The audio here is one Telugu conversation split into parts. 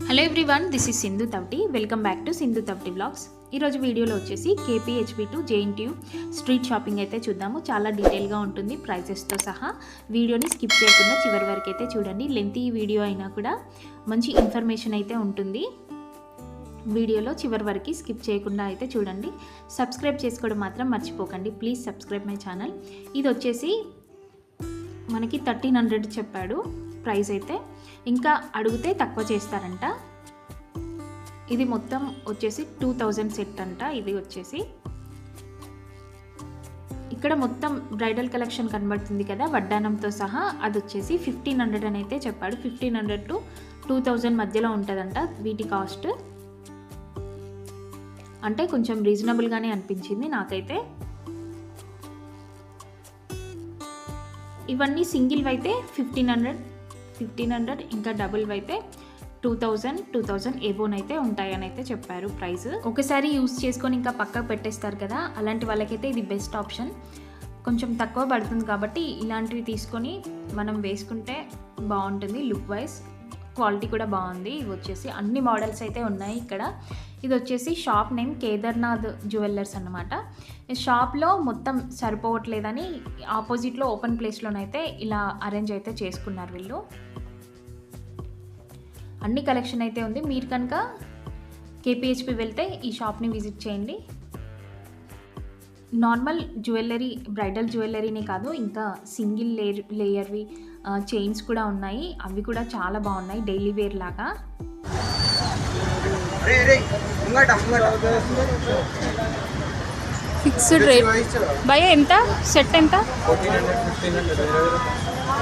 Hello everyone, this is Sindhu Tawti. Welcome back to Sindhu Tawti blogs. ఈరోజు వీడియోలో వచ్చేసి KPHB to JNTU street shopping అయితే చూద్దాము. చాలా డీటెయిల్గా ఉంటుంది ప్రైజెస్తో సహా. వీడియోని స్కిప్ చేయకుండా చివరి వరకు అయితే చూడండి. లెంతీ వీడియో అయినా కూడా మంచి ఇన్ఫర్మేషన్ అయితే ఉంటుంది. వీడియోలో చివరి వరకు స్కిప్ చేయకుండా అయితే చూడండి. సబ్స్క్రైబ్ చేసుకోవడం మాత్రం మర్చిపోకండి. Please subscribe my channel. ఇది వచ్చేసి మనకి 1300 చెప్పాడు ప్రైస్ అయితే. ఇంకా అడిగితే తక్కువ చేస్తారంట. ఇది మొత్తం వచ్చేసి 2000 సెట్ అంట. ఇది వచ్చేసి ఇక్కడ మొత్తం బ్రైడల్ కలెక్షన్ కనబడుతుంది కదా, వడ్డానంతో సహా. అది వచ్చేసి 1500 అని అయితే చెప్పాడు. 1500 to 2000 మధ్యలో ఉంటుందంట వీటి కాస్ట్. అంటే కొంచెం రీజనబుల్గానే అనిపించింది నాకైతే. ఇవన్నీ సింగిల్ అయితే 1500, ఇంకా డబుల్ అయితే 2000 ఏబోన్ అయితే ఉంటాయని అయితే చెప్పారు ప్రైస్. ఒకసారి యూస్ చేసుకొని ఇంకా పక్కకు పెట్టేస్తారు కదా, అలాంటి వాళ్ళకైతే ఇది బెస్ట్ ఆప్షన్. కొంచెం తక్కువ పడుతుంది కాబట్టి ఇలాంటివి తీసుకొని మనం వేసుకుంటే బాగుంటుంది. లుక్ వైజ్ క్వాలిటీ కూడా బాగుంది. ఇవి వచ్చేసి అన్ని మోడల్స్ అయితే ఉన్నాయి ఇక్కడ. ఇది వచ్చేసి షాప్ నేమ్ కేదార్నాథ్ జ్యువెలర్స్ అన్నమాట. షాప్లో మొత్తం సరిపోవట్లేదని ఆపోజిట్లో ఓపెన్ ప్లేస్లోనైతే ఇలా అరేంజ్ అయితే చేసుకున్నారు వీళ్ళు. అన్ని కలెక్షన్ అయితే ఉంది. మీరు కనుక కేపీహెచ్బీ వెళ్తే ఈ షాప్ని విజిట్ చేయండి. నార్మల్ జ్యువెలరీ, బ్రైడల్ జ్యువెలరీనే కాదు, ఇంకా సింగిల్ లేయర్వి చైన్స్ కూడా ఉన్నాయి. అవి కూడా చాలా బాగున్నాయి, డైలీ వేర్ లాగా. ఫిక్స్డ్ రేట్ భయ ఎంత? సెట్ ఎంత?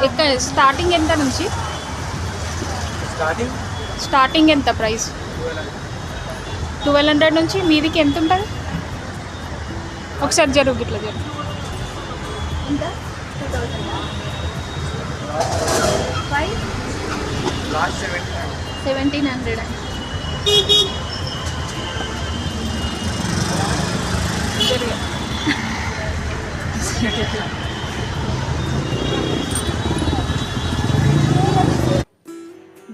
ఇక్కడ స్టార్టింగ్ ఎంత నుంచి? స్టార్టింగ్ ఎంత ప్రైస్? 1200 నుంచి మీదికి ఎంత ఉంటుంది? ఒకసారి జరుగు, ఇట్లా జరుగు. 1700.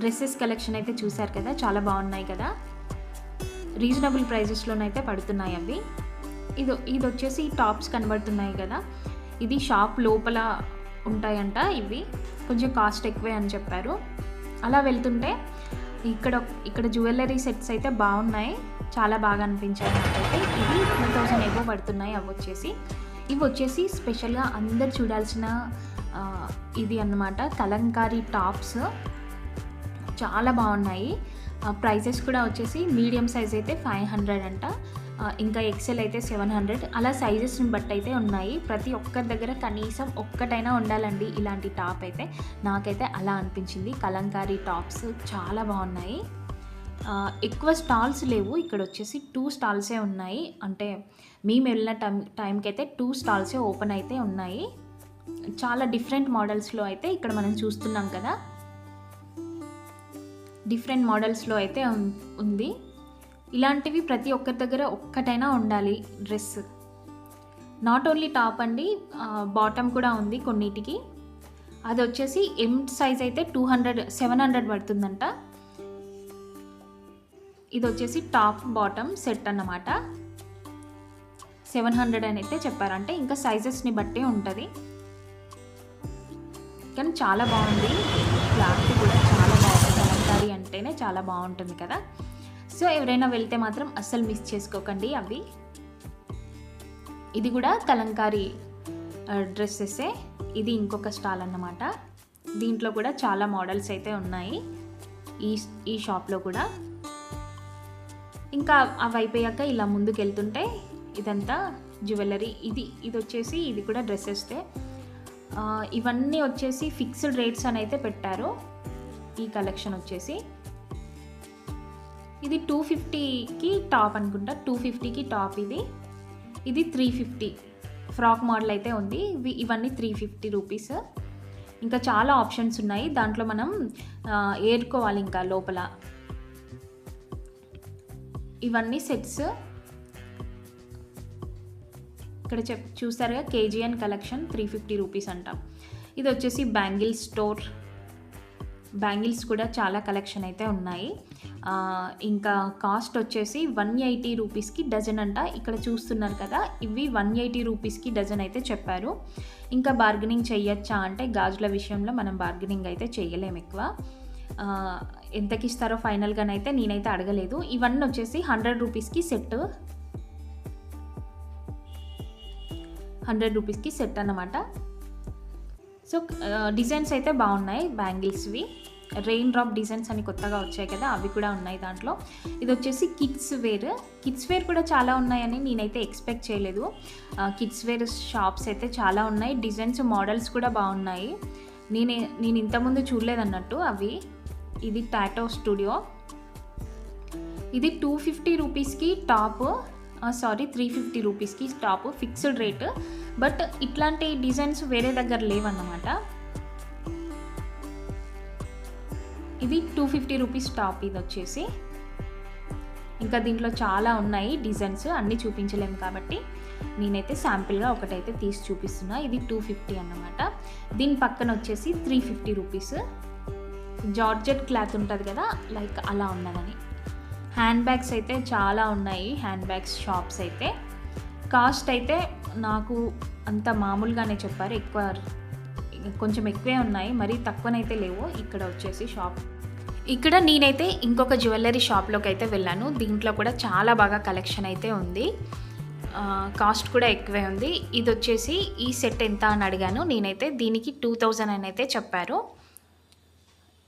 డ్రెస్సెస్ కలెక్షన్ అయితే చూసారు కదా, చాలా బాగున్నాయి కదా. రీజనబుల్ ప్రైజెస్లోనైతే పడుతున్నాయి అవి. ఇది వచ్చేసి టాప్స్ కనబడుతున్నాయి కదా, ఇది షాప్ లోపల ఉంటాయంట. ఇవి కొంచెం కాస్ట్ ఎక్కువే అని చెప్పారు. అలా వెళ్తుంటే ఇక్కడ జ్యువెలరీ సెట్స్ అయితే బాగున్నాయి, చాలా బాగా అనిపించాయి నాకైతే. ఇవి 2000 ఏవో పడుతున్నాయి. ఇవి వచ్చేసి స్పెషల్గా అందరు చూడాల్సిన ఇది అన్నమాట, కలంకారీ టాప్స్. చాలా బాగున్నాయి. ప్రైజెస్ కూడా వచ్చేసి మీడియం సైజ్ అయితే 500 అంట, ఇంకా ఎక్సెల్ అయితే 700. అలా సైజెస్ని బట్టి అయితే ఉన్నాయి. ప్రతి ఒక్కరి దగ్గర కనీసం ఒక్కటైనా ఉండాలండి ఇలాంటి టాప్ అయితే. నాకైతే అలా అనిపించింది. కలంకారీ టాప్స్ చాలా బాగున్నాయి. ఎక్కువ స్టాల్స్ లేవు ఇక్కడ. వచ్చేసి 2 స్టాల్సే ఉన్నాయి. అంటే మేము వెళ్ళిన టైంకి అయితే 2 స్టాల్సే ఓపెన్ అయితే ఉన్నాయి. చాలా డిఫరెంట్ మోడల్స్లో అయితే ఇక్కడ మనం చూస్తున్నాం కదా, డిఫరెంట్ మోడల్స్లో అయితే ఉంది. ఇలాంటివి ప్రతి ఒక్కరి దగ్గర ఒక్కటైనా ఉండాలి డ్రెస్. నాట్ ఓన్లీ టాప్ అండి, బాటమ్ కూడా ఉంది కొన్నిటికి. అది వచ్చేసి ఎం సైజ్ అయితే 700 పడుతుందంట. ఇది వచ్చేసి టాప్ బాటమ్ సెట్ అన్నమాట. 700 అని అయితే చెప్పారంటే ఇంకా సైజెస్ని బట్టి ఉంటుంది. కానీ చాలా బాగుంది, క్లాత్ కూడా చాలా బాగుంది. కలంకారీ అంటేనే చాలా బాగుంటుంది కదా. సో ఎవరైనా వెళ్తే మాత్రం అస్సలు మిస్ చేసుకోకండి అవి. ఇది కూడా కలంకారీ డ్రెస్సెసే. ఇది ఇంకొక స్టాల్ అన్నమాట. దీంట్లో కూడా చాలా మోడల్స్ అయితే ఉన్నాయి ఈ షాప్లో కూడా. ఇంకా అవి అయిపోయాక ఇలా ముందుకు వెళ్తుంటే ఇదంతా జ్యువెలరీ. ఇది వచ్చేసి ఇది కూడా డ్రెస్సెస్తే. ఇవన్నీ వచ్చేసి ఫిక్స్డ్ రేట్స్ అని అయితే పెట్టారు. ఈ కలెక్షన్ వచ్చేసి ఇది 250కి టాప్ అనుకుంటా, 250కి టాప్. ఇది 350 ఫ్రాక్ మోడల్ అయితే ఉంది. ఇవన్నీ 350 రూపీస్. ఇంకా చాలా ఆప్షన్స్ ఉన్నాయి. దాంట్లో మనం ఏరుకోవాలి ఇంకా లోపల. ఇవన్నీ సెట్స్. ఇక్కడ చూసారుగా, కేజీఎన్ కలెక్షన్ 350 రూపీస్ అంట. ఇది వచ్చేసి బ్యాంగిల్స్ స్టోర్. బ్యాంగిల్స్ కూడా చాలా కలెక్షన్ అయితే ఉన్నాయి. ఇంకా కాస్ట్ వచ్చేసి 180 రూపీస్కి డజన్ అంట. ఇక్కడ చూస్తున్నారు కదా, ఇవి 180 రూపీస్కి డజన్ అయితే చెప్పారు. ఇంకా బార్గెనింగ్ చెయ్యొచ్చా అంటే గాజుల విషయంలో మనం బార్గెనింగ్ అయితే చేయలేము ఎక్కువ. ఎంతకి ఇస్తారో ఫైనల్గానైతే నేనైతే అడగలేదు. ఇవన్నీ వచ్చేసి 100 రూపీస్కి సెట్, 100 రూపీస్కి సెట్ అన్నమాట. సో డిజైన్స్ అయితే బాగున్నాయి. బ్యాంగిల్స్వి రెయిన్ డ్రాప్ డిజైన్స్ అని కొత్తగా వచ్చాయి కదా, అవి కూడా ఉన్నాయి దాంట్లో. ఇది వచ్చేసి కిడ్స్ వేర్ కూడా చాలా ఉన్నాయని నేనైతే ఎక్స్పెక్ట్ చేయలేదు. కిడ్స్ వేర్ షాప్స్ అయితే చాలా ఉన్నాయి. డిజైన్స్ మోడల్స్ కూడా బాగున్నాయి. నేను ఇంతకుముందు చూడలేదన్నట్టు అవి. ఇది టాటో స్టూడియో. ఇది 250 రూపీస్కి టాప్, 350 రూపీస్కి టాప్, ఫిక్స్డ్ రేట్. బట్ ఇట్లాంటి డిజైన్స్ వేరే దగ్గర లేవన్నమాట. ఇది 250 రూపీస్ టాప్. ఇది వచ్చేసి ఇంకా దీంట్లో చాలా ఉన్నాయి డిజైన్స్, అన్నీ చూపించలేము కాబట్టి నేనైతే శాంపిల్గా ఒకటైతే తీసి చూపిస్తున్నా. ఇది 250 అన్నమాట. దీని పక్కన వచ్చేసి 350 రూపీస్. జార్జెట్ క్లాత్ ఉంటుంది కదా, లైక్ అలా ఉన్నదని. హ్యాండ్ బ్యాగ్స్ అయితే చాలా ఉన్నాయి. హ్యాండ్ బ్యాగ్స్ షాప్స్ అయితే కాస్ట్ అయితే నాకు అంత మామూలుగానే చెప్పారు. కొంచెం ఎక్కువే ఉన్నాయి, మరీ తక్కువనైతే లేవు. ఇక్కడ వచ్చేసి షాప్, ఇక్కడ నేనైతే ఇంకొక జ్యువెలరీ షాప్లోకి అయితే వెళ్ళాను. దీంట్లో కూడా చాలా బాగా కలెక్షన్ అయితే ఉంది. కాస్ట్ కూడా ఎక్కువే ఉంది. ఇది వచ్చేసి ఈ సెట్ ఎంత అని అడిగాను నేనైతే. దీనికి 2000 అని అయితే చెప్పారు.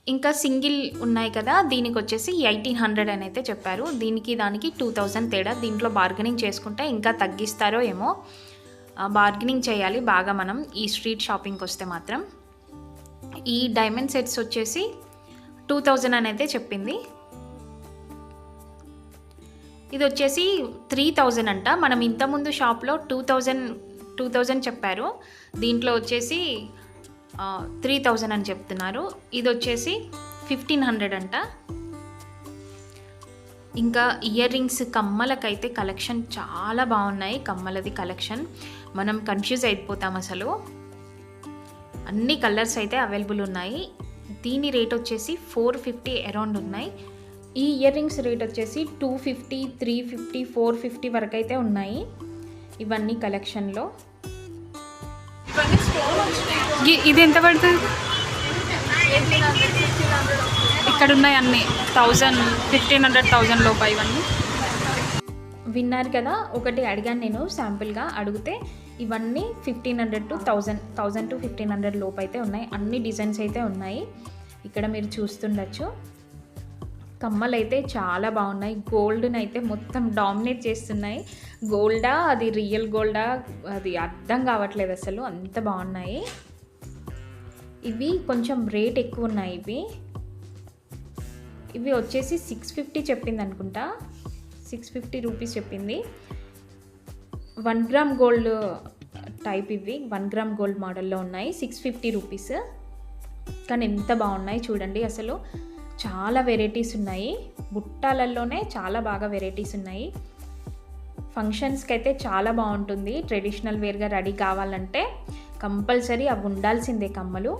ఇంకా సింగిల్ ఉన్నాయి కదా, దీనికి వచ్చేసి 1800 అని అయితే చెప్పారు. దానికి 2000 తేడా. దీంట్లో బార్గెనింగ్ చేసుకుంటే ఇంకా తగ్గిస్తారో ఏమో. బార్గెనింగ్ చేయాలి బాగా మనం ఈ స్ట్రీట్ షాపింగ్కి వస్తే మాత్రం. ఈ డైమండ్ సెట్స్ వచ్చేసి 2000 అని అయితే చెప్పింది. ఇది వచ్చేసి 3000 అంట. మనం ఇంతకుముందు షాప్లో 2000 చెప్పారు. దీంట్లో వచ్చేసి 3000 అని చెప్తున్నారు. ఇది వచ్చేసి 1500 అంట. ఇంకా ఇయర్ రింగ్స్, కమ్మలకైతే కలెక్షన్ చాలా బాగున్నాయి. కమ్మలది కలెక్షన్ మనం కన్ఫ్యూజ్ అయిపోతాం అసలు. అన్ని కలర్స్ అయితే అవైలబుల్ ఉన్నాయి. దీని రేట్ వచ్చేసి 450 అరౌండ్ ఉన్నాయి. ఈ ఇయర్ రింగ్స్ రేట్ వచ్చేసి 250, 350, 450 వరకు అయితే ఉన్నాయి ఇవన్నీ కలెక్షన్లో. ఇది ఎంత పడుతుంది? ఇక్కడ ఉన్నాయి అన్నీ 1000, 1500, 1000 లోపు ఇవన్నీ. విన్నారు కదా, ఒకటి అడిగాను నేను శాంపుల్గా. అడిగితే ఇవన్నీ 1500 to 1000 to 1500 లోపు అయితే ఉన్నాయి. అన్ని డిజైన్స్ అయితే ఉన్నాయి. ఇక్కడ మీరు చూస్తుండొచ్చు. కమ్మలు అయితే చాలా బాగున్నాయి. గోల్డ్ని అయితే మొత్తం డామినేట్ చేస్తున్నాయి. గోల్డా, అది రియల్ గోల్డా, అది అర్థం కావట్లేదు అసలు, అంత బాగున్నాయి. ఇవి కొంచెం రేట్ ఎక్కువ ఉన్నాయి. ఇవి వచ్చేసి 650 చెప్పింది అనుకుంటా. 650 రూపీస్ చెప్పింది. 1 గ్రామ్ గోల్డ్ టైప్. ఇవి 1 గ్రామ్ గోల్డ్ మోడల్లో ఉన్నాయి. 650 రూపీస్. కానీ ఎంత బాగున్నాయి చూడండి అసలు. చాలా వెరైటీస్ ఉన్నాయి. బుట్టాలలోనే చాలా బాగా వెరైటీస్ ఉన్నాయి. ఫంక్షన్స్కి అయితే చాలా బాగుంటుంది. ట్రెడిషనల్ వేర్గా రెడీ కావాలంటే కంపల్సరీ అవి ఉండాల్సిందే కమ్మలు.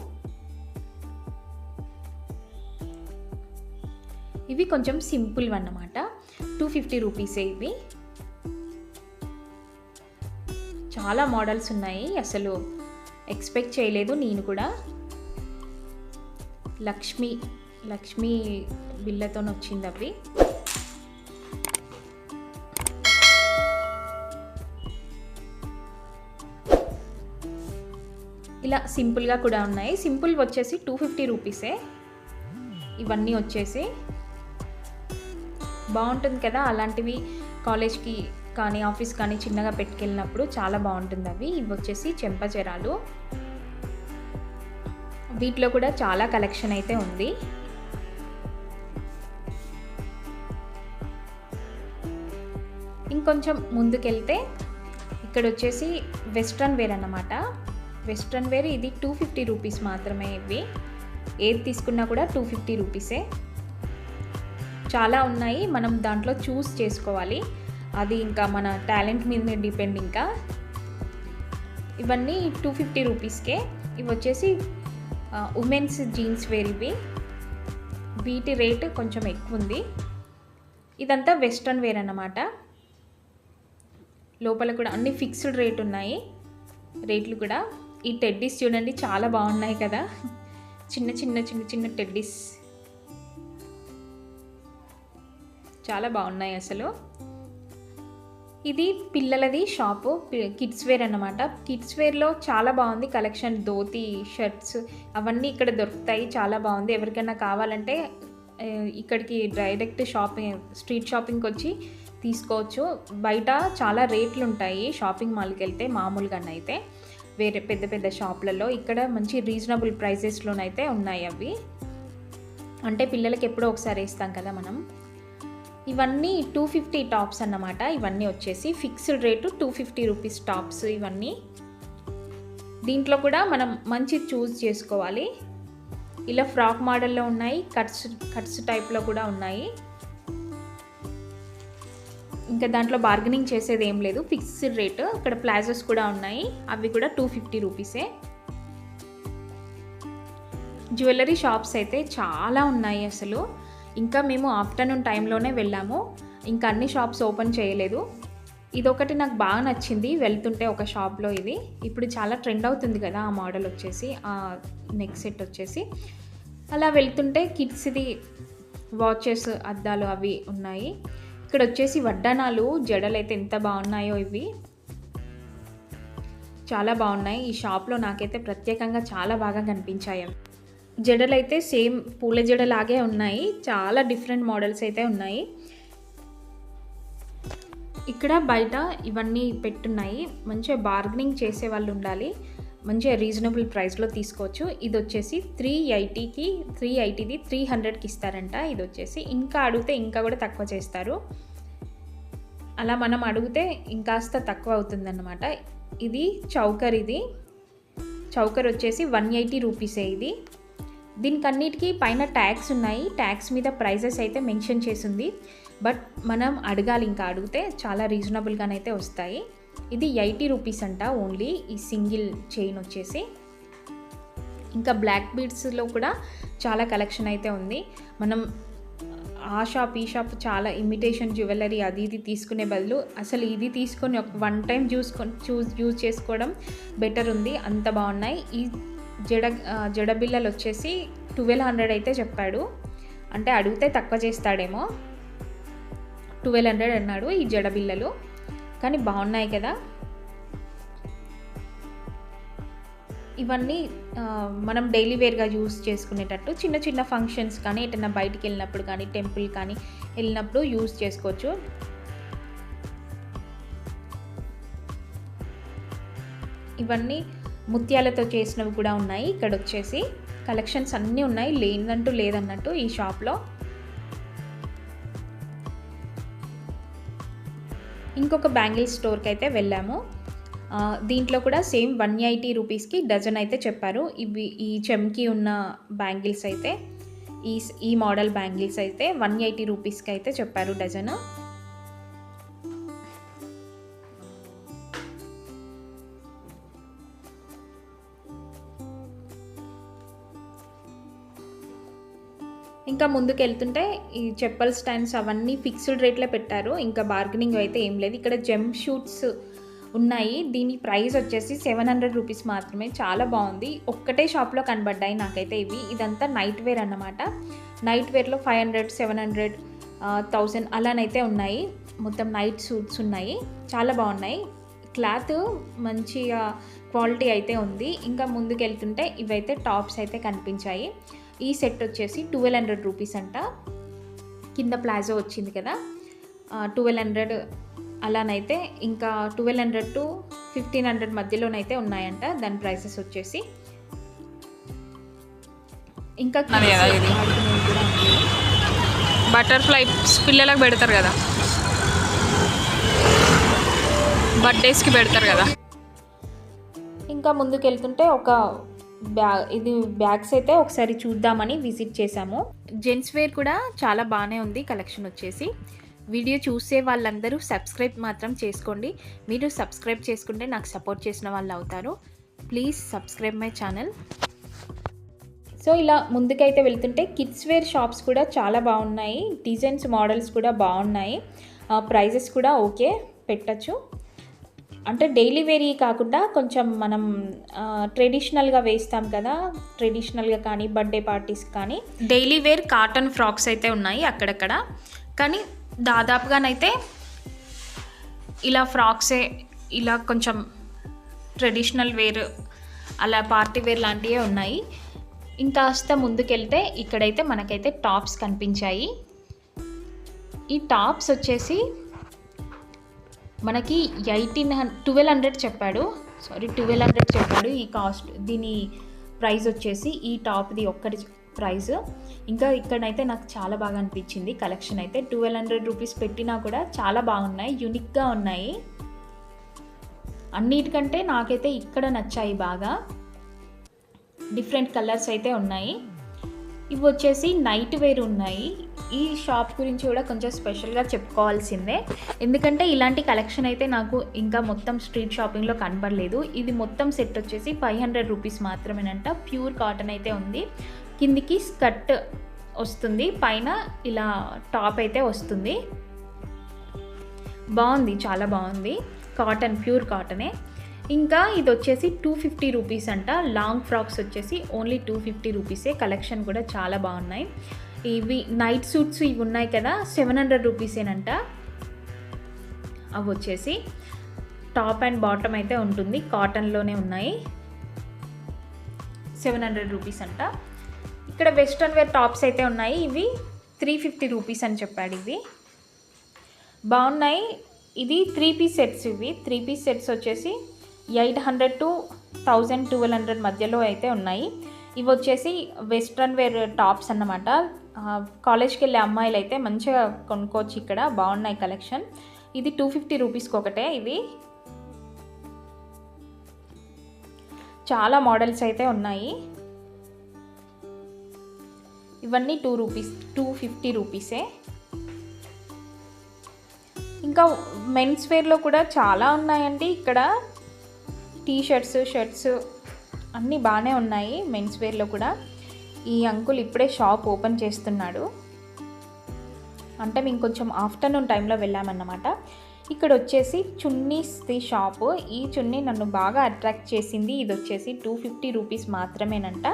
ఇవి కొంచెం సింపుల్ అన్నమాట. 250 రూపీసే ఇవి. చాలా మోడల్స్ ఉన్నాయి. అసలు ఎక్స్పెక్ట్ చేయలేదు నేను కూడా. లక్ష్మీ బిల్లతో వచ్చింది అవి. ఇలా సింపుల్గా కూడా ఉన్నాయి. సింపుల్ వచ్చేసి 250 రూపీసే. ఇవన్నీ వచ్చేసి బాగుంటుంది కదా, అలాంటివి కాలేజ్కి కానీ ఆఫీస్ కానీ చిన్నగా పెట్టుకెళ్ళినప్పుడు చాలా బాగుంటుంది అవి. ఇవి వచ్చేసి చెంపచెరాలు. వీటిలో కూడా చాలా కలెక్షన్ అయితే ఉంది. ఇంకొంచెం ముందుకెళ్తే ఇక్కడ వచ్చేసి వెస్ట్రన్ వేర్ అన్నమాట. వెస్ట్రన్ వేర్ ఇది 250 రూపీస్ మాత్రమే. ఇవి ఏది తీసుకున్నా కూడా 250 రూపీసే. చాలా ఉన్నాయి, మనం దాంట్లో చూస్ చేసుకోవాలి. అది ఇంకా మన టాలెంట్ మీద డిపెండ్. ఇంకా ఇవన్నీ 250 రూపీస్కే. ఇవి వచ్చేసి ఉమెన్స్ జీన్స్ వేర్. ఇవి వీటి రేటు కొంచెం ఎక్కువ ఉంది. ఇదంతా వెస్ట్రన్ వేర్ అన్నమాట. లోపల కూడా అన్ని ఫిక్స్డ్ రేట్ ఉన్నాయి. రేట్లు కూడా. ఈ టెడ్డీస్ చూడండి చాలా బాగున్నాయి కదా, చిన్న చిన్న చిన్న చిన్న టెడ్డీస్ చాలా బాగున్నాయి అసలు. ఇది పిల్లలది షాపు, కిడ్స్ వేర్ అన్నమాట. కిడ్స్ వేర్లో చాలా బాగుంది కలెక్షన్. ధోతి, షర్ట్స్ అవన్నీ ఇక్కడ దొరుకుతాయి. చాలా బాగుంది. ఎవరికైనా కావాలంటే ఇక్కడికి డైరెక్ట్ స్ట్రీట్ షాపింగ్కి వచ్చి తీసుకోవచ్చు. బయట చాలా రేట్లు ఉంటాయి షాపింగ్ మాల్కి వెళ్తే మామూలుగానైతే, వేరే పెద్ద పెద్ద షాపులలో. ఇక్కడ మంచి రీజనబుల్ ప్రైజెస్లోనైతే ఉన్నాయి అవి. అంటే పిల్లలకి ఎప్పుడో ఒకసారి వేస్తాం కదా మనం. ఇవన్నీ 250 టాప్స్ అన్నమాట. ఇవన్నీ వచ్చేసి ఫిక్స్డ్ రేటు 250 రూపీస్ టాప్స్ ఇవన్నీ. దీంట్లో కూడా మనం మంచి చూస్ చేసుకోవాలి. ఇలా ఫ్రాక్ మోడల్లో ఉన్నాయి, కట్స్ టైప్లో కూడా ఉన్నాయి. ఇంకా దాంట్లో బార్గెనింగ్ చేసేది ఏం లేదు, ఫిక్స్డ్ రేటు. ఇక్కడ ప్లాజోస్ కూడా ఉన్నాయి, అవి కూడా 250 రూపీసే. జ్యువెలరీ షాప్స్ అయితే చాలా ఉన్నాయి అసలు. ఇంకా మేము ఆఫ్టర్నూన్ టైంలోనే వెళ్ళాము, ఇంకా అన్ని షాప్స్ ఓపెన్ చేయలేదు. ఇదొకటి నాకు బాగా నచ్చింది వెళ్తుంటే ఒక షాప్లో. ఇది ఇప్పుడు చాలా ట్రెండ్ అవుతుంది కదా ఆ మోడల్ వచ్చేసి, ఆ నెక్ సెట్ వచ్చేసి. అలా వెళ్తుంటే కిడ్స్ది వాచెస్, అద్దాలు అవి ఉన్నాయి. ఇక్కడ వచ్చేసి వడ్డానాలు, జడలు అయితే ఎంత బాగున్నాయో ఇవి, చాలా బాగున్నాయి. ఈ షాప్లో నాకైతే ప్రత్యేకంగా చాలా బాగా కనిపించాయి. జడలు అయితే సేమ్ పూల జడలాగే ఉన్నాయి, చాలా డిఫరెంట్ మోడల్స్ అయితే ఉన్నాయి. ఇక్కడ బయట ఇవన్నీ పెట్టున్నాయి. మంచిగా బార్గెనింగ్ చేసే వాళ్ళు ఉండాలి, మంచిగా రీజనబుల్ ప్రైస్లో తీసుకోవచ్చు. ఇది వచ్చేసి 380ది 300కి ఇస్తారంట. ఇది వచ్చేసి ఇంకా అడిగితే ఇంకా కూడా తక్కువ చేస్తారు. అలా మనం అడిగితే ఇంకాస్త తక్కువ అవుతుందన్నమాట. ఇది చౌకర్. ఇది చౌకర్ వచ్చేసి 180 రూపీసే. ఇది దీనికి అన్నిటికీ పైన ట్యాక్స్ ఉన్నాయి, ట్యాక్స్ మీద ప్రైజెస్ అయితే మెన్షన్ చేసింది. బట్ మనం అడగాలి, ఇంకా అడిగితే చాలా రీజనబుల్గానైతే వస్తాయి. ఇది 80 రూపీస్ అంట ఓన్లీ ఈ సింగిల్ చైన్ వచ్చేసి. ఇంకా బ్లాక్ బీడ్స్లో కూడా చాలా కలెక్షన్ అయితే ఉంది. మనం ఆ షాప్ ఈ షాప్ చాలా ఇమిటేషన్ జ్యువెలరీ అది ఇది తీసుకునే బదులు అసలు ఇది తీసుకొని ఒక 1 టైం యూజ్ చేసుకోవడం బెటర్ ఉంది, అంత బాగున్నాయి. ఈ జడ బిల్లలు వచ్చేసి 1200 అయితే చెప్పాడు, అంటే అడిగితే తక్కువ చేస్తాడేమో. 1200 అన్నాడు ఈ జడ బిల్లలు, కానీ బాగున్నాయి కదా. ఇవన్నీ మనం డైలీ వేర్గా యూస్ చేసుకునేటట్టు చిన్న చిన్న ఫంక్షన్స్ కానీ ఎటన్నా బయటికి వెళ్ళినప్పుడు కానీ టెంపుల్ కానీ వెళ్ళినప్పుడు యూస్ చేసుకోవచ్చు. ఇవన్నీ ముత్యాలతో చేసినవి కూడా ఉన్నాయి. ఇక్కడ వచ్చేసి కలెక్షన్స్ అన్నీ ఉన్నాయి, లేదంటూ లేదన్నట్టు ఈ షాప్లో. ఇంకొక బ్యాంగిల్ స్టోర్కి అయితే వెళ్ళాము. దీంట్లో కూడా సేమ్ 180 రూపీస్కి డజన్ అయితే చెప్పారు. ఈ చెమ్కి ఉన్న బ్యాంగిల్స్ అయితే, ఈ మోడల్ బ్యాంగిల్స్ అయితే 180 రూపీస్కి అయితే చెప్పారు డజను. ఇంకా ముందుకు వెళ్తుంటే ఈ చెప్పల్ స్టాండ్స్ అవన్నీ ఫిక్స్డ్ రేట్లే పెట్టారు, ఇంకా బార్గెనింగ్ అయితే ఏం లేదు. ఇక్కడ జెమ్ షూట్స్ ఉన్నాయి, దీని ప్రైస్ వచ్చేసి 700 రూపీస్ మాత్రమే. చాలా బాగుంది, ఒక్కటే షాప్లో కనబడ్డాయి నాకైతే ఇవి. ఇదంతా నైట్ వేర్ అన్నమాట. నైట్ వేర్లో 500, 700, 1000 అలానైతే ఉన్నాయి. మొత్తం నైట్ సూట్స్ ఉన్నాయి, చాలా బాగున్నాయి. క్లాత్ మంచిగా క్వాలిటీ అయితే ఉంది. ఇంకా ముందుకు వెళ్తుంటే ఇవైతే టాప్స్ అయితే కనిపించాయి. ఈ సెట్ వచ్చేసి 1200 రూపీస్ అంట. కింద ప్లాజో వచ్చింది కదా, 1200 అలానైతే. ఇంకా 1200 to 1500 మధ్యలోనైతే ఉన్నాయంట దాని ప్రైసెస్ వచ్చేసి. ఇంకా బటర్ఫ్లైస్ పిల్లలకు పెడతారు కదా, బర్త్డేస్కి పెడతారు కదా. ఇంకా ముందుకు వెళ్తుంటే ఒక బ్యాగ్స్ అయితే ఒకసారి చూద్దామని విజిట్ చేశాము. జెంట్స్ వేర్ కూడా చాలా బాగానే ఉంది కలెక్షన్ వచ్చేసి. వీడియో చూసే వాళ్ళందరూ సబ్స్క్రైబ్ మాత్రం చేసుకోండి. మీరు సబ్స్క్రైబ్ చేసుకుంటే నాకు సపోర్ట్ చేసిన వాళ్ళు అవుతారు. Please subscribe my channel. So ఇలా ముందుకైతే వెళ్తుంటే కిడ్స్ వేర్ షాప్స్ కూడా చాలా బాగున్నాయి, డిజైన్స్ మోడల్స్ కూడా బాగున్నాయి, ప్రైజెస్ కూడా ఓకే పెట్టచ్చు. అంటే డైలీ వేరీ కాకుండా కొంచెం మనం ట్రెడిషనల్గా వేస్తాం కదా, ట్రెడిషనల్గా కానీ బర్త్డే పార్టీస్ కానీ డైలీ వేర్ కాటన్ ఫ్రాక్స్ అయితే ఉన్నాయి అక్కడక్కడ. కానీ దాదాపుగానైతే ఇలా ఫ్రాక్సే, ఇలా కొంచెం ట్రెడిషనల్ వేర్ అలా పార్టీ వేర్ లాంటివే ఉన్నాయి. ఇంకాస్త ముందుకెళ్తే ఇక్కడైతే మనకైతే టాప్స్ కనిపించాయి. ఈ టాప్స్ వచ్చేసి మనకి 1200 చెప్పాడు, 1200 చెప్పాడు ఈ కాస్ట్. దీని ప్రైస్ వచ్చేసి ఈ టాప్ది ఒక్కటి ప్రైస్. ఇంకా ఇక్కడైతే నాకు చాలా బాగా అనిపించింది కలెక్షన్ అయితే. 1200 రూపీస్ పెట్టినా కూడా చాలా బాగున్నాయి, యూనిక్గా ఉన్నాయి. అన్నిటికంటే నాకైతే ఇక్కడ నచ్చాయి బాగా. డిఫరెంట్ కలర్స్ అయితే ఉన్నాయి. ఇవి వచ్చేసి నైట్ వేర్ ఉన్నాయి. ఈ షాప్ గురించి కూడా కొంచెం స్పెషల్గా చెప్పుకోవాల్సిందే, ఎందుకంటే ఇలాంటి కలెక్షన్ అయితే నాకు ఇంకా మొత్తం స్ట్రీట్ షాపింగ్లో కనబడలేదు. ఇది మొత్తం సెట్ వచ్చేసి 500 రూపీస్ మాత్రమేనంట. ప్యూర్ కాటన్ అయితే ఉంది, కిందికి స్కర్ట్ వస్తుంది, పైన ఇలా టాప్ అయితే వస్తుంది. బాగుంది, చాలా బాగుంది. కాటన్, ప్యూర్ కాటనే. ఇంకా ఇది వచ్చేసి 250 రూపీస్ అంట. లాంగ్ ఫ్రాక్స్ వచ్చేసి ఓన్లీ 250 రూపీసే. కలెక్షన్ కూడా చాలా బాగున్నాయి. ఇవి నైట్ సూట్స్ ఇవి ఉన్నాయి కదా, 700 రూపీసేనంట. అవి వచ్చేసి టాప్ అండ్ బాటమ్ అయితే ఉంటుంది, కాటన్లోనే ఉన్నాయి. 700 రూపీస్ అంట. ఇక్కడ వెస్ట్రన్ వేర్ టాప్స్ అయితే ఉన్నాయి. ఇవి 350 రూపీస్ అని చెప్పాడు. ఇవి బాగున్నాయి. ఇది 3 పీస్ సెట్స్. ఇవి 3 పీస్ సెట్స్ వచ్చేసి 800 to 1200 మధ్యలో అయితే ఉన్నాయి. ఇవి వచ్చేసి వెస్ట్రన్ వేర్ టాప్స్ అన్నమాట. కాలేజ్కి వెళ్ళే అమ్మాయిలు అయితే మంచిగా కొనుక్కోవచ్చు, ఇక్కడ బాగున్నాయి కలెక్షన్. ఇది 250 రూపీస్కి ఒకటే. ఇది చాలా మోడల్స్ అయితే ఉన్నాయి. ఇవన్నీ 250 రూపీసే. ఇంకా మెన్స్ వేర్లో కూడా చాలా ఉన్నాయండి. ఇక్కడ టీషర్ట్స్, షర్ట్స్ అన్నీ బాగానే ఉన్నాయి మెన్స్ వేర్లో కూడా. ఈ అంకుల్ ఇప్పుడే షాప్ ఓపెన్ చేస్తున్నాడు, అంటే మేము కొంచెం ఆఫ్టర్నూన్ టైంలో వెళ్ళామన్నమాట. ఇక్కడ వచ్చేసి చున్నీస్ది షాపు. ఈ చున్నీ నన్ను బాగా అట్రాక్ట్ చేసింది. ఇది వచ్చేసి 250 రూపీస్ మాత్రమేనంట.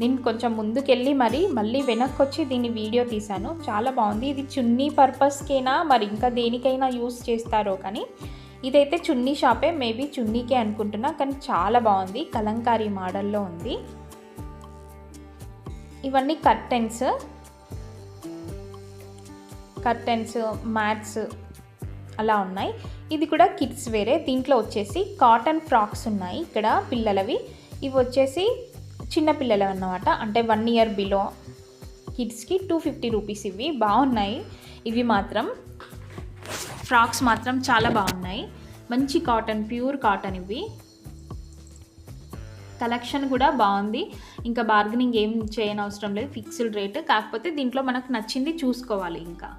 నేను కొంచెం ముందుకెళ్ళి మళ్ళీ వెనక్కి వచ్చి దీన్ని వీడియో తీశాను. చాలా బాగుంది. ఇది చున్నీ పర్పస్కేనా మరి ఇంకా దేనికైనా యూస్ చేస్తారో, కానీ ఇదైతే చున్నీ షాపే, మేబీ చున్నీకే అనుకుంటున్నా. కానీ చాలా బాగుంది, కలంకారీ మోడల్లో ఉంది. ఇవన్నీ కర్టెన్స్, మ్యాట్స్ అలా ఉన్నాయి. ఇది కూడా కిడ్స్ వేరే. దీంట్లో వచ్చేసి కాటన్ ఫ్రాక్స్ ఉన్నాయి ఇక్కడ పిల్లలవి. ఇవి వచ్చేసి చిన్న పిల్లలు అన్నమాట, అంటే 1 year బిలో కిడ్స్కి 250 రూపీస్. ఇవి బాగున్నాయి. ఇవి మాత్రం ఫ్రాక్స్ మాత్రం చాలా బాగున్నాయి. మంచి కాటన్, ప్యూర్ కాటన్. ఇవి కలెక్షన్ కూడా బాగుంది. ఇంకా బార్గెనింగ్ ఏం చేయనవసరం లేదు, ఫిక్స్డ్ రేట్. కాకపోతే దీంట్లో మనకు నచ్చింది చూసుకోవాలి. ఇంకా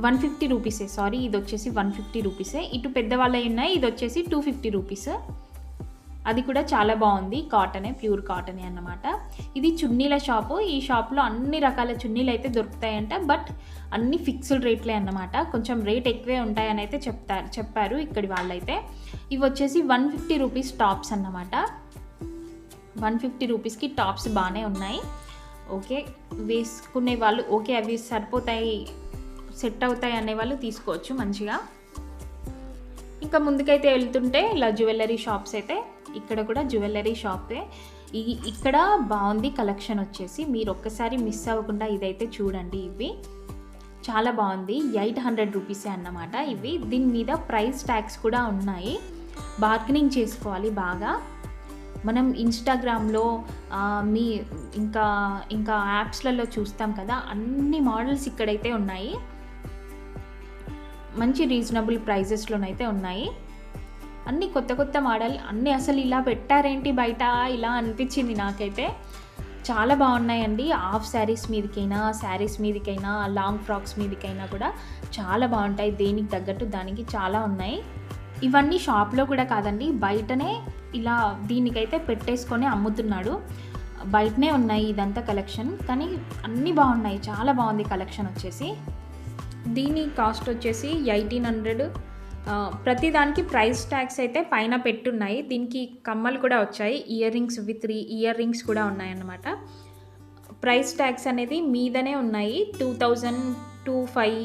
150 రూపీసే, సారీ, ఇది వచ్చేసి 150 రూపీసే. ఇటు పెద్దవాళ్ళవి ఉన్నాయి, ఇది వచ్చేసి 250 రూపీస్. అది కూడా చాలా బాగుంది, కాటనే, ప్యూర్ కాటనే అన్నమాట. ఇది చున్నీల షాపు. ఈ షాప్లో అన్ని రకాల చున్నీలు అయితే దొరుకుతాయంట, బట్ అన్ని ఫిక్స్డ్ రేట్లే అన్నమాట. కొంచెం రేట్ ఎక్కువే ఉంటాయని అయితే చెప్పారు ఇక్కడి వాళ్ళైతే. ఇవి వచ్చేసి 150 రూపీస్ టాప్స్ అన్నమాట. 150 రూపీస్కి టాప్స్ బాగానే ఉన్నాయి. ఓకే, వేసుకునే వాళ్ళు ఓకే అవి సరిపోతాయి, సెట్ అవుతాయి అనేవాళ్ళు తీసుకోవచ్చు మంచిగా. ఇంకా ముందుకైతే వెళ్తుంటే ఇలా జ్యువెలరీ షాప్స్ అయితే, ఇక్కడ కూడా జ్యువెలరీ షాపే. ఇక్కడ బాగుంది కలెక్షన్ వచ్చేసి. మీరు ఒక్కసారి మిస్ అవ్వకుండా ఇదైతే చూడండి. ఇవి చాలా బాగుంది. 800 రూపీసే అన్నమాట ఇవి. దీని మీద ప్రైస్ ట్యాగ్స్ కూడా ఉన్నాయి. బార్గెనింగ్ చేసుకోవాలి బాగా. మనం ఇన్స్టాగ్రామ్లో ఇంకా యాప్స్లలో చూస్తాం కదా, అన్ని మోడల్స్ ఇక్కడైతే ఉన్నాయి. మంచి రీజనబుల్ ప్రైజెస్లోనైతే ఉన్నాయి. అన్నీ కొత్త మోడల్, అన్నీ అసలు ఇలా పెట్టారేంటి బయట ఇలా అనిపించింది నాకైతే. చాలా బాగున్నాయండి. హాఫ్ శారీస్ మీదకైనా, శారీస్ మీదకైనా, లాంగ్ ఫ్రాక్స్ మీదకైనా కూడా చాలా బాగుంటాయి. దేనికి తగ్గట్టు దానికి చాలా ఉన్నాయి. ఇవన్నీ షాప్లో కూడా కాదండి, బయటనే ఇలా దీనికైతే పెట్టేసుకొని అమ్ముతున్నాడు. బయటనే ఉన్నాయి ఇదంతా కలెక్షన్, కానీ అన్నీ బాగున్నాయి, చాలా బాగుంది కలెక్షన్ వచ్చేసి. దీని కాస్ట్ వచ్చేసి 1800. ప్రతిదానికి ప్రైస్ ట్యాగ్స్ అయితే పైన పెట్టున్నాయి. దీనికి కమ్మలు కూడా వచ్చాయి, ear rings with ear rings కూడా ఉన్నాయన్నమాట. ప్రైస్ ట్యాగ్స్ అనేది మీదనే ఉన్నాయి, 2000, 2500,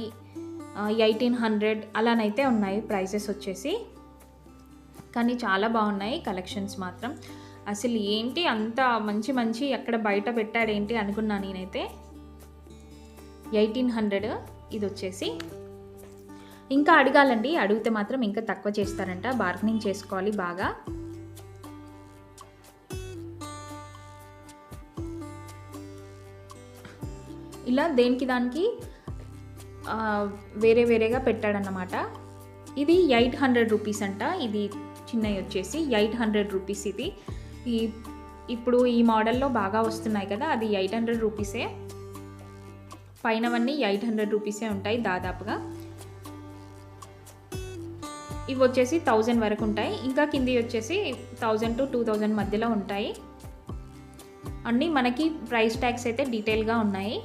1800 అలానైతే ఉన్నాయి ప్రైసెస్ వచ్చేసి. కానీ చాలా బాగున్నాయి కలెక్షన్స్ మాత్రం. అసలు ఏంటి అంత మంచి మంచి ఎక్కడ బయట పెట్టాడేంటి అనుకున్నా నేనైతే. 1800 ఇది వచ్చేసి. ఇంకా అడగాలండి, అడిగితే మాత్రం ఇంకా తక్కువ చేస్తారంట, బార్గెనింగ్ చేసుకోవాలి బాగా. ఇలా దేనికి దానికి వేరే వేరేగా పెట్టాడన్నమాట. ఇది 800 రూపీస్ అంట. ఇది చిన్నవి వచ్చేసి 800 రూపీస్. ఇది ఇప్పుడు ఈ మోడల్లో బాగా వస్తున్నాయి కదా, అది 800 రూపీసే. పైనవన్నీ 800 రూపీసే ఉంటాయి దాదాపుగా. ఇవి వచ్చేసి 1000 వరకు ఉంటాయి. ఇంకా కింది వచ్చేసి 1000 to 2000 మధ్యలో ఉంటాయి. అన్నీ మనకి ప్రైస్ ట్యాగ్స్ అయితే డీటెయిల్గా ఉన్నాయి.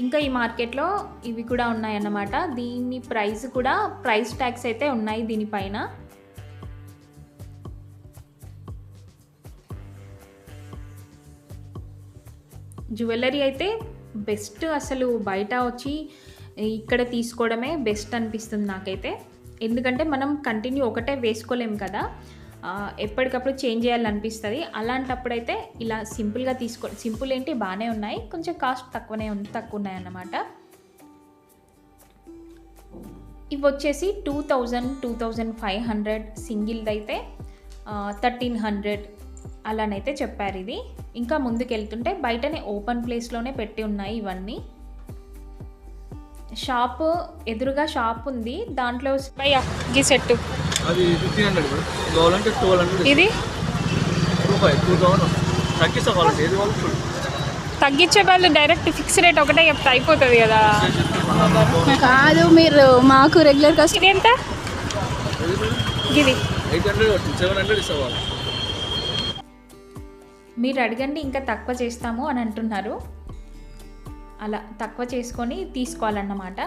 ఇంకా ఈ మార్కెట్లో ఇవి కూడా ఉన్నాయన్నమాట. దీని ప్రైస్ కూడా ప్రైస్ ట్యాగ్స్ అయితే ఉన్నాయి దీనిపైన. జ్యువెలరీ అయితే బెస్ట్, అసలు బయట వచ్చి ఇక్కడ తీసుకోవడమే బెస్ట్ అనిపిస్తుంది నాకైతే. ఎందుకంటే మనం కంటిన్యూ ఒకటే వేసుకోలేం కదా, ఎప్పటికప్పుడు చేంజ్ చేయాలనిపిస్తుంది. అలాంటప్పుడైతే ఇలా సింపుల్గా సింపుల్ ఏంటి బాగానే ఉన్నాయి, కొంచెం కాస్ట్ తక్కువ ఉన్నాయన్నమాట. ఇవి వచ్చేసి 2000, 2500, సింగిల్ది అయితే 1300 అలానైతే చెప్పారు ఇది. ఇంకా ముందుకు వెళ్తుంటే బయటనే ఓపెన్ ప్లేస్లోనే పెట్టి ఉన్నాయి ఇవన్నీ. షాప్ ఎదురుగా షాప్ ఉంది, దాంట్లో ఈ సెట్ అది 1500 కావాలంటే 1200. ఇది 2000 తగ్గిస్తావాలంటే ఏది వాళ్ళు తగ్గించే వాళ్ళు డైరెక్ట్ ఫిక్స్ రేట్ ఒకటే చెప్తే అయిపోతుంది కదా. కాదు, మీరు మాకు రెగ్యులర్ కాస్ట్. ఇది ఎంత? ఇది 800 700 ఇస్తావాలి. మీరు అడగండి ఇంకా తక్కువ చేస్తాము అని అంటున్నారు. అలా తక్కువ చేసుకొని తీసుకోవాలన్నమాట.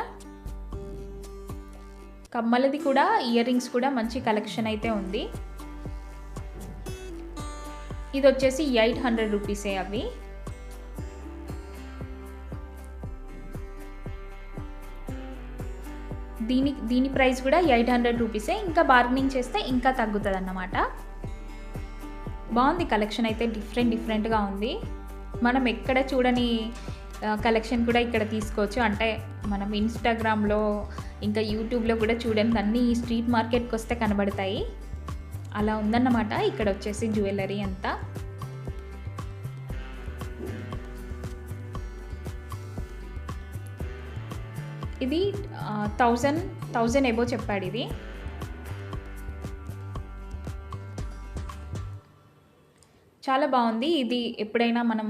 కమ్మలది కూడా ఇయర్ రింగ్స్ కూడా మంచి కలెక్షన్ అయితే ఉంది. ఇది వచ్చేసి 800 రూపీసే అవి. దీని ప్రైస్ కూడా 800 రూపీసే. ఇంకా బార్గెనింగ్ చేస్తే ఇంకా తగ్గుతుంది అన్నమాట. బాగుంది కలెక్షన్ అయితే, డిఫరెంట్గా ఉంది. మనం ఎక్కడ చూడని కలెక్షన్ కూడా ఇక్కడ తీసుకోవచ్చు. అంటే మనం ఇన్స్టాగ్రామ్లో ఇంకా యూట్యూబ్లో కూడా చూడని అన్నీ ఈ స్ట్రీట్ మార్కెట్కి వస్తే కనబడతాయి. అలా ఉందన్నమాట ఇక్కడ వచ్చేసి జ్యువెలరీ అంతా. ఇది 1000 ఎబో చెప్పాడు ఇది. చాలా బాగుంది ఇది. ఎప్పుడైనా మనం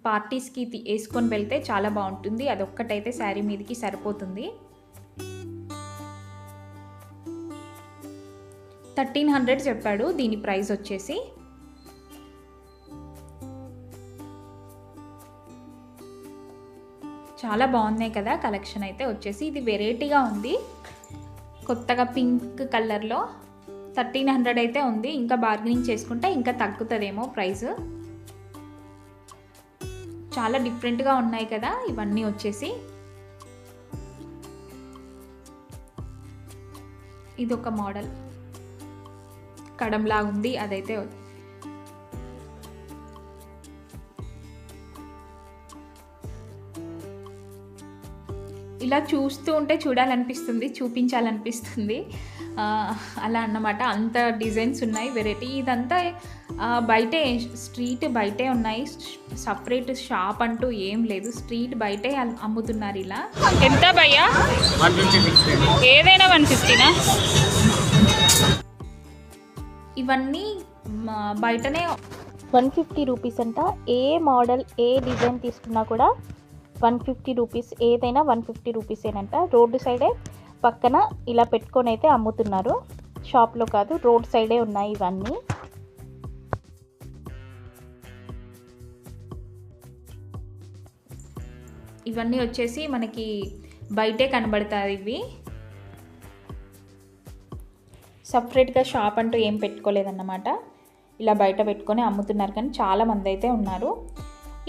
పార్టీస్కి వేసుకొని వెళ్తే చాలా బాగుంటుంది. అదొక్కటైతే శారీ మీదకి సరిపోతుంది. 1300 చెప్పాడు దీని ప్రైస్ వచ్చేసి. చాలా బాగున్నాయి కదా కలెక్షన్ అయితే వచ్చేసి. ఇది వెరైటీగా ఉంది, కొత్తగా పింక్ కలర్లో. 1300 అయితే ఉంది. ఇంకా బార్గెనింగ్ చేసుకుంటే ఇంకా తగ్గుతుందేమో ప్రైస్. చాలా డిఫరెంట్గా ఉన్నాయి కదా ఇవన్నీ వచ్చేసి. ఇది ఒక మోడల్ కడంలాగా ఉంది, అదైతే ఇలా చూస్తూ ఉంటే చూడాలనిపిస్తుంది, చూపించాలనిపిస్తుంది. అలా అన్నమాట. అంత డిజైన్స్ ఉన్నాయి, వెరైటీ. ఇదంతా బయటే, స్ట్రీట్ బయటే ఉన్నాయి. సపరేట్ షాప్ అంటూ ఏం లేదు, స్ట్రీట్ బయటే అమ్ముతున్నారు ఇలా. ఎంత భయ్యా? ఏదైనా 150నా? ఇవన్నీ బయటనే 150 రూపీస్ అంట. ఏ మోడల్ ఏ డిజైన్ తీసుకున్నా కూడా 150 రూపీస్. ఏదైనా 150 రూపీసేనంట. రోడ్డు సైడే పక్కన ఇలా పెట్టుకొని అయితే అమ్ముతున్నారు. షాప్లో కాదు, రోడ్ సైడే ఉన్నాయి ఇవన్నీ. ఇవన్నీ వచ్చేసి మనకి బయటే కనబడతాయి. ఇవి సపరేట్గా షాప్ అంటూ ఏం పెట్టుకోలేదన్నమాట, ఇలా బయట పెట్టుకొని అమ్ముతున్నారు, కానీ చాలామంది అయితే ఉన్నారు.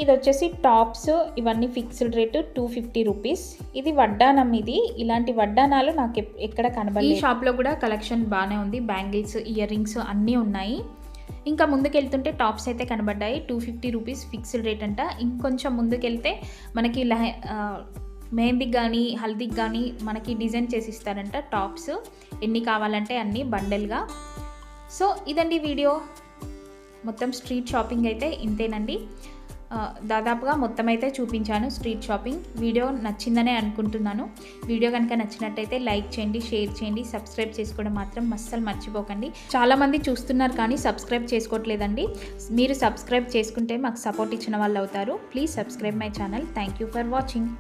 ఇది వచ్చేసి టాప్స్, ఇవన్నీ ఫిక్స్డ్ రేటు 250 రూపీస్. ఇది వడ్డానం. ఇది ఇలాంటి వడ్డానాలు నాకు ఎక్కడ కనబడలేదు. ఈ షాప్లో కూడా కలెక్షన్ బాగానే ఉంది, బ్యాంగిల్స్, ఇయర్ రింగ్స్ అన్నీ ఉన్నాయి. ఇంకా ముందుకెళ్తుంటే టాప్స్ అయితే కనబడ్డాయి. 250 రూపీస్ ఫిక్స్డ్ రేట్ అంట. ఇంకొంచెం ముందుకెళ్తే మనకి మెహందీకి కానీ హల్దీకి కానీ మనకి డిజైన్ చేసి ఇస్తారంట టాప్స్. ఎన్ని కావాలంటే అన్ని బండల్గా. సో ఇదండి వీడియో. మొత్తం స్ట్రీట్ షాపింగ్ అయితే ఇంతేనండి. దాదాపుగా మొత్తం అయితే చూపించాను స్ట్రీట్ షాపింగ్. వీడియో నచ్చిందనే అనుకుంటున్నాను. వీడియో కనుక నచ్చినట్టయితే లైక్ చేయండి, షేర్ చేయండి, సబ్స్క్రైబ్ చేసుకోవడం మాత్రం అస్సలు మర్చిపోకండి. చాలామంది చూస్తున్నారు కానీ సబ్స్క్రైబ్ చేసుకోవట్లేదండి. మీరు సబ్స్క్రైబ్ చేసుకుంటే మాకు సపోర్ట్ ఇచ్చిన వాళ్ళు అవుతారు. Please subscribe my channel. Thank you for watching.